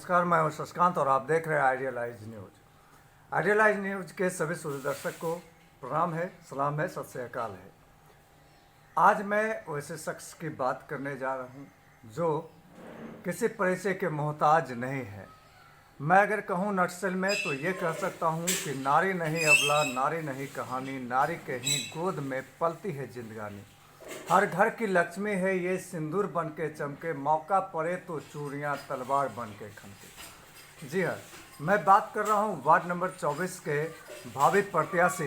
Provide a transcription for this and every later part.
नमस्कार, मैं हूं शशिकांत और आप देख रहे हैं आइडियलाइज न्यूज। आइडियलाइज न्यूज के सभी सूर्य दर्शक को प्रणाम है, सलाम है, सत श्री अकाल है। आज मैं वैसे शख्स की बात करने जा रहा हूं जो किसी परिचय के मोहताज नहीं है। मैं अगर कहूं नटसेल में तो ये कह सकता हूं कि नारी नहीं अबला, नारी नहीं कहानी, नारी के ही गोद में पलती है जिंदगानी। हर घर की लक्ष्मी है ये, सिंदूर बन के चमके, मौका पड़े तो चूड़ियाँ तलवार बन के खनके। जी हाँ, मैं बात कर रहा हूँ वार्ड नंबर 24 के भावी प्रत्याशी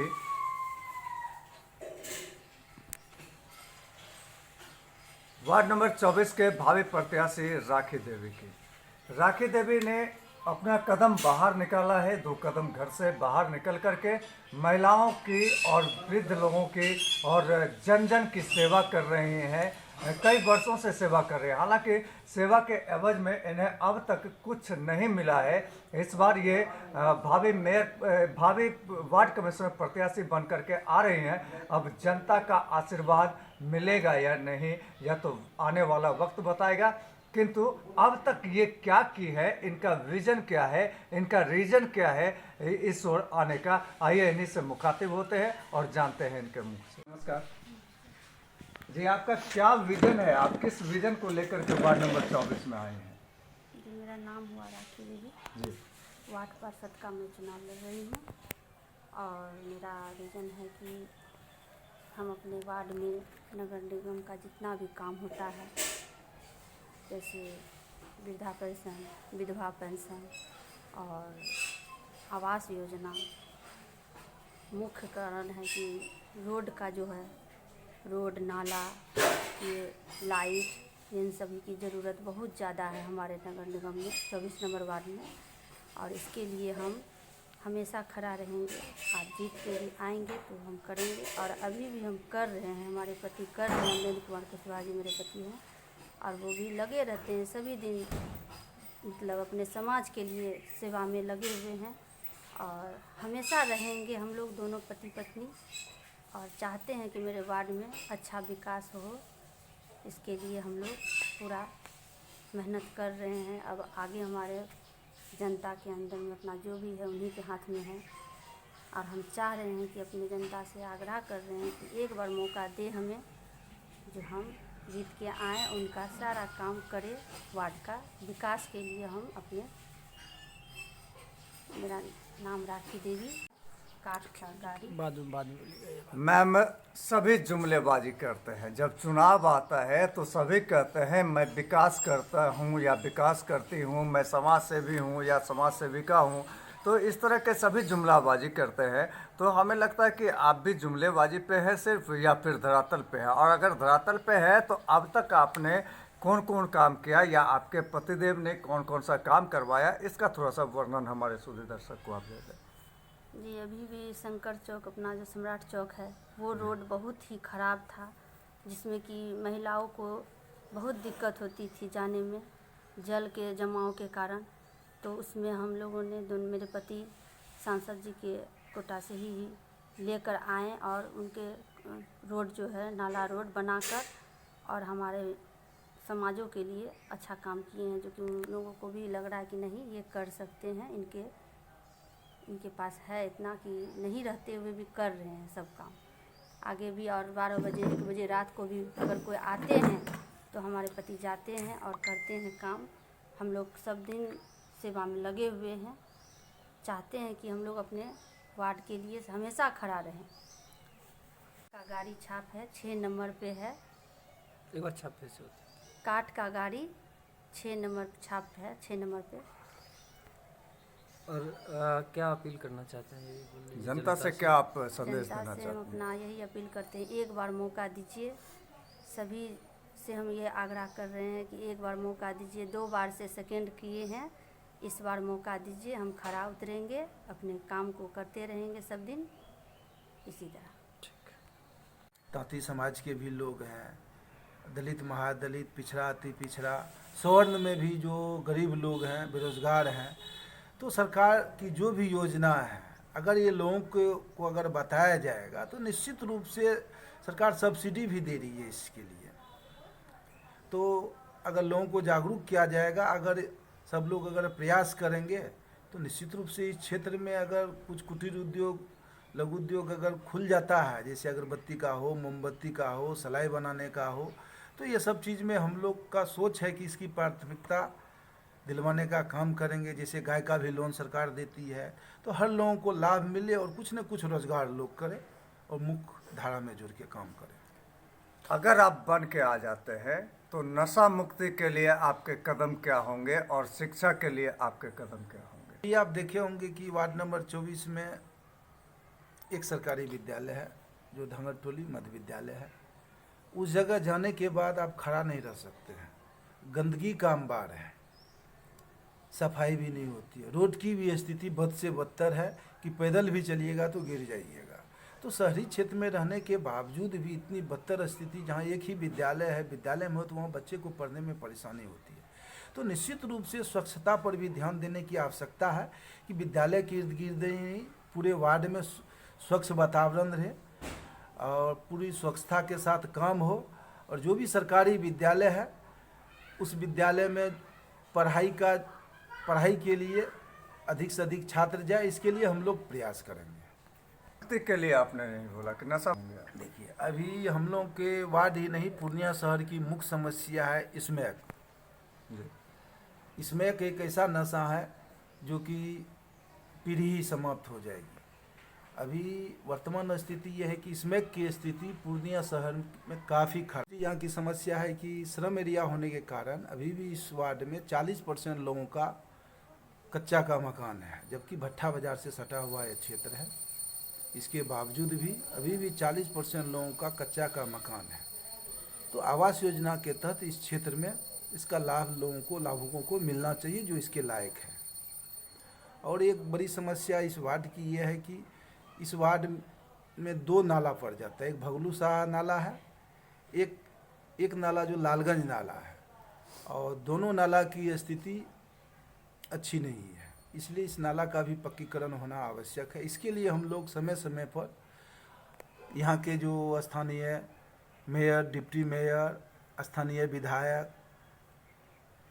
राखी देवी की। राखी देवी ने अपना कदम बाहर निकाला है, 2 कदम घर से बाहर निकल करके महिलाओं की और वृद्ध लोगों की और जन जन की सेवा कर रहे हैं। कई वर्षों से सेवा कर रहे हैं, हालांकि सेवा के एवज में इन्हें अब तक कुछ नहीं मिला है। इस बार ये भावी वार्ड कमिश्नर प्रत्याशी बन करके आ रही हैं। अब जनता का आशीर्वाद मिलेगा या नहीं, यह तो आने वाला वक्त बताएगा। किंतु अब तक ये क्या की है, इनका विजन क्या है, इनका रीजन क्या है इस ओर आने का, आइए इन्हीं से मुखातिब होते हैं और जानते हैं इनके मुख से। नमस्कार जी, आपका क्या विजन है? आप किस विजन को लेकर के वार्ड नंबर 24 में आए हैं? जी, मेरा नाम हुआ राखी देवी जी। वार्ड पार्षद का मैं चुनाव लड़ रही हूँ और मेरा विजन है कि हम अपने वार्ड में नगर निगम का जितना भी काम होता है, जैसे वृद्धा पेंशन, विधवा पेंशन और आवास योजना, मुख्य कारण है कि रोड का जो है, रोड नाला, ये लाइट, इन सभी की ज़रूरत बहुत ज़्यादा है हमारे नगर निगम में 24 नंबर वार्ड में। और इसके लिए हम हमेशा खड़ा रहेंगे और जीत के भी आएंगे तो हम करेंगे। और अभी भी हम कर रहे हैं, हमारे पति कर रहे हैं, नरेंद्र कुमार कुशवाहा जी मेरे पति हैं और वो भी लगे रहते हैं सभी दिन, मतलब अपने समाज के लिए सेवा में लगे हुए हैं और हमेशा रहेंगे हम लोग दोनों पति पत्नी। और चाहते हैं कि मेरे वार्ड में अच्छा विकास हो, इसके लिए हम लोग पूरा मेहनत कर रहे हैं। अब आगे हमारे जनता के अंदर में अपना जो भी है उन्हीं के हाथ में है और हम चाह रहे हैं कि अपनी जनता से आग्रह कर रहे हैं कि एक बार मौका दे हमें, जो हम जीत के आएँ, उनका सारा काम करें, वार्ड का विकास के लिए हम अपने। मेरा नाम राखी देवी, काठ का गाड़ी। मैम, सभी जुमलेबाजी करते हैं। जब चुनाव आता है तो सभी कहते हैं मैं विकास करता हूं या विकास करती हूं, मैं समाज सेवी हूं या समाज सेविका हूं। तो इस तरह के सभी जुमलाबाजी करते हैं। तो हमें लगता है कि आप भी जुमलेबाजी पे है सिर्फ, या फिर धरातल पे है? और अगर धरातल पे है तो अब तक आपने कौन कौन काम किया या आपके पतिदेव ने कौन कौन सा काम करवाया, इसका थोड़ा सा वर्णन हमारे सूर्य दर्शक को आप दे दें। जी, अभी भी शंकर चौक, अपना जो सम्राट चौक है, वो रोड बहुत ही ख़राब था, जिसमें कि महिलाओं को बहुत दिक्कत होती थी जाने में जल के जमाव के कारण। तो उसमें हम लोगों ने दोनों, मेरे पति सांसद जी के कोटा से ही लेकर आए और उनके रोड जो है, नाला रोड बनाकर और हमारे समाजों के लिए अच्छा काम किए हैं, जो कि उन लोगों को भी लग रहा है कि नहीं ये कर सकते हैं, इनके पास है इतना कि नहीं रहते हुए भी कर रहे हैं सब काम आगे भी। और 12 बजे 1 बजे रात को भी अगर कोई आते हैं तो हमारे पति जाते हैं और करते हैं काम। हम लोग सब दिन सेवा में लगे हुए हैं, चाहते हैं कि हम लोग अपने वार्ड के लिए हमेशा खड़ा रहें। का गाड़ी छाप है, 6 नंबर पे है। एक बार छाप कैसे होती है? काठ का गाड़ी 6 नंबर छाप है, 6 नंबर पे। और क्या अपील करना चाहते हैं ये बोलिए? जनता से क्या आप संदेश जनता देना से चाहते हम हैं? अपना यही अपील करते हैं, एक बार मौका दीजिए। सभी से हम ये आग्रह कर रहे हैं कि एक बार मौका दीजिए। 2 बार से सेकंड किए हैं, इस बार मौका दीजिए। हम खरा उतरेंगे, अपने काम को करते रहेंगे सब दिन इसी तरह। ताँती समाज के भी लोग हैं, दलित, महादलित, पिछड़ा, अति पिछड़ा, सवर्ण में भी जो गरीब लोग हैं, बेरोजगार हैं। तो सरकार की जो भी योजना है, अगर ये लोगों को अगर बताया जाएगा तो निश्चित रूप से सरकार सब्सिडी भी दे रही है इसके लिए। तो अगर लोगों को जागरूक किया जाएगा, अगर सब लोग अगर प्रयास करेंगे तो निश्चित रूप से इस क्षेत्र में अगर कुछ कुटीर उद्योग, लघु उद्योग अगर खुल जाता है, जैसे अगरबत्ती का हो, मोमबत्ती का हो, सिलाई बनाने का हो, तो ये सब चीज़ में हम लोग का सोच है कि इसकी प्राथमिकता दिलवाने का काम करेंगे। जैसे गाय का भी लोन सरकार देती है, तो हर लोगों को लाभ मिले और कुछ न कुछ रोजगार लोग करें और मुख्य धारा में जुड़ के काम करें। अगर आप बन के आ जाते हैं तो नशा मुक्ति के लिए आपके कदम क्या होंगे और शिक्षा के लिए आपके कदम क्या होंगे? ये आप देखे होंगे कि वार्ड नंबर 24 में एक सरकारी विद्यालय है जो धंगरटोली मध्य विद्यालय है। उस जगह जाने के बाद आप खड़ा नहीं रह सकते हैं, गंदगी का अंबार है, सफाई भी नहीं होती है, रोड की भी स्थिति बद से बदतर है कि पैदल भी चलिएगा तो गिर जाइएगा। तो शहरी क्षेत्र में रहने के बावजूद भी इतनी बदतर स्थिति, जहाँ एक ही विद्यालय है, विद्यालय में हो तो वहाँ बच्चे को पढ़ने में परेशानी होती है। तो निश्चित रूप से स्वच्छता पर भी ध्यान देने की आवश्यकता है कि विद्यालय के इर्द गिर्द ही पूरे वार्ड में स्वच्छ वातावरण रहे और पूरी स्वच्छता के साथ काम हो। और जो भी सरकारी विद्यालय है उस विद्यालय में पढ़ाई के लिए अधिक से अधिक छात्र जाए, इसके लिए हम लोग प्रयास करेंगे। मुक्ति के लिए आपने नहीं बोला कि नशा? देखिए, अभी हम लोग के वार्ड ही नहीं, पूर्णिया शहर की मुख्य समस्या है स्मैक। स्मैक एक ऐसा नशा है जो कि पीढ़ी ही समाप्त हो जाएगी। अभी वर्तमान स्थिति यह है कि स्मैक की स्थिति पूर्णिया शहर में काफ़ी खराब। यहाँ की समस्या है कि श्रम एरिया होने के कारण अभी भी इस वार्ड में 40% लोगों का कच्चा का मकान है, जबकि भट्टा बाजार से सटा हुआ यह क्षेत्र है। इसके बावजूद भी अभी भी 40% लोगों का कच्चा का मकान है। तो आवास योजना के तहत इस क्षेत्र में इसका लाभ लाभुकों को मिलना चाहिए जो इसके लायक है। और एक बड़ी समस्या इस वार्ड की यह है कि इस वार्ड में 2 नाला पड़ जाता है। एक भगलू शाह नाला है, एक नाला जो लालगंज नाला है, और दोनों नाला की स्थिति अच्छी नहीं है। इसलिए इस नाला का भी पक्कीकरण होना आवश्यक है। इसके लिए हम लोग समय समय पर यहाँ के जो स्थानीय मेयर, डिप्टी मेयर, स्थानीय विधायक,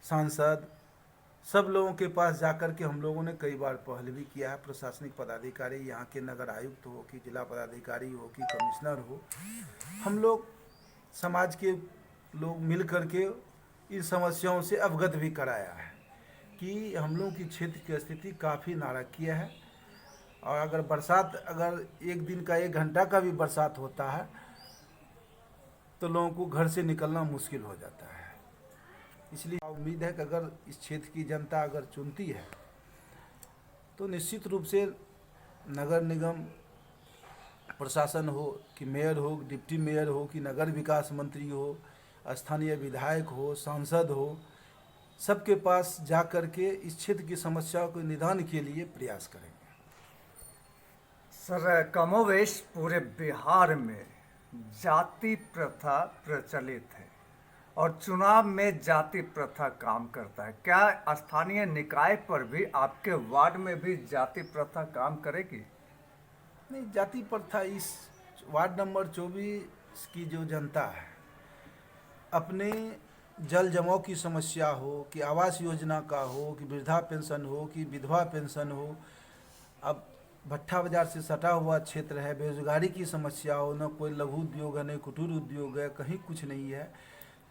सांसद, सब लोगों के पास जाकर के हम लोगों ने कई बार पहल भी किया है। प्रशासनिक पदाधिकारी, यहाँ के नगर आयुक्त हो कि जिला पदाधिकारी हो कि कमिश्नर हो, हम लोग समाज के लोग मिल करके इन समस्याओं से अवगत भी कराया है कि हम लोगों की क्षेत्र की स्थिति काफ़ी नारकीय है। और अगर बरसात, अगर एक दिन का 1 घंटा का भी बरसात होता है तो लोगों को घर से निकलना मुश्किल हो जाता है। इसलिए उम्मीद है कि अगर इस क्षेत्र की जनता अगर चुनती है तो निश्चित रूप से नगर निगम प्रशासन हो कि मेयर हो, डिप्टी मेयर हो कि नगर विकास मंत्री हो, स्थानीय विधायक हो, सांसद हो, सबके पास जा कर के इस क्षेत्र की समस्याओं के निदान के लिए प्रयास करेंगे। सर, कमोवेश पूरे बिहार में जाति प्रथा प्रचलित है और चुनाव में जाति प्रथा काम करता है। क्या स्थानीय निकाय पर भी, आपके वार्ड में भी जाति प्रथा काम करेगी? नहीं, जाति प्रथा इस वार्ड नंबर 24 की जो जनता है, अपने जल जमाव की समस्या हो कि आवास योजना का हो कि वृद्धा पेंशन हो कि विधवा पेंशन हो, अब भट्टा बाजार से सटा हुआ क्षेत्र है, बेरोजगारी की समस्या हो, न कोई लघु उद्योग है, न कुटीर उद्योग है, कहीं कुछ नहीं है,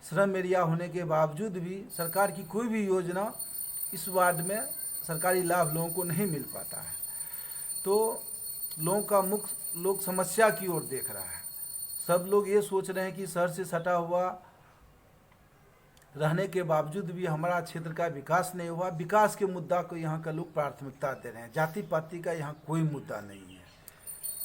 श्रम एरिया होने के बावजूद भी सरकार की कोई भी योजना इस वार्ड में सरकारी लाभ लोगों को नहीं मिल पाता है। तो लोगों का मुख्य लोग समस्या की ओर देख रहा है। सब लोग ये सोच रहे हैं कि शहर से सटा हुआ रहने के बावजूद भी हमारा क्षेत्र का विकास नहीं हुआ। विकास के मुद्दा को यहाँ का लोग प्राथमिकता दे रहे हैं, जाति पाति का यहाँ कोई मुद्दा नहीं है।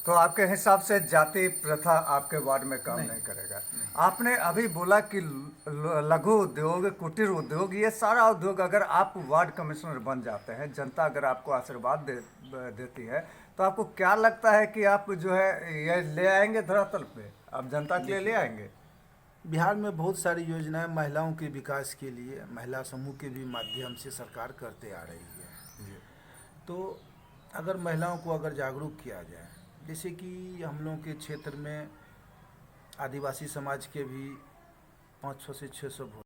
तो आपके हिसाब से जाति प्रथा आपके वार्ड में काम नहीं करेगा? आपने अभी बोला कि लघु उद्योग, कुटीर उद्योग, ये सारा उद्योग अगर आप वार्ड कमिश्नर बन जाते हैं, जनता अगर आपको आशीर्वाद देती है, तो आपको क्या लगता है कि आप जो है ये ले आएंगे धरातल पे, आप जनता के लिए ले आएंगे? बिहार में बहुत सारी योजनाएं महिलाओं के विकास के लिए महिला समूह के भी माध्यम से सरकार करते आ रही है। तो अगर महिलाओं को अगर जागरूक किया जाए, जैसे कि हम लोगों के क्षेत्र में आदिवासी समाज के भी 500 से 600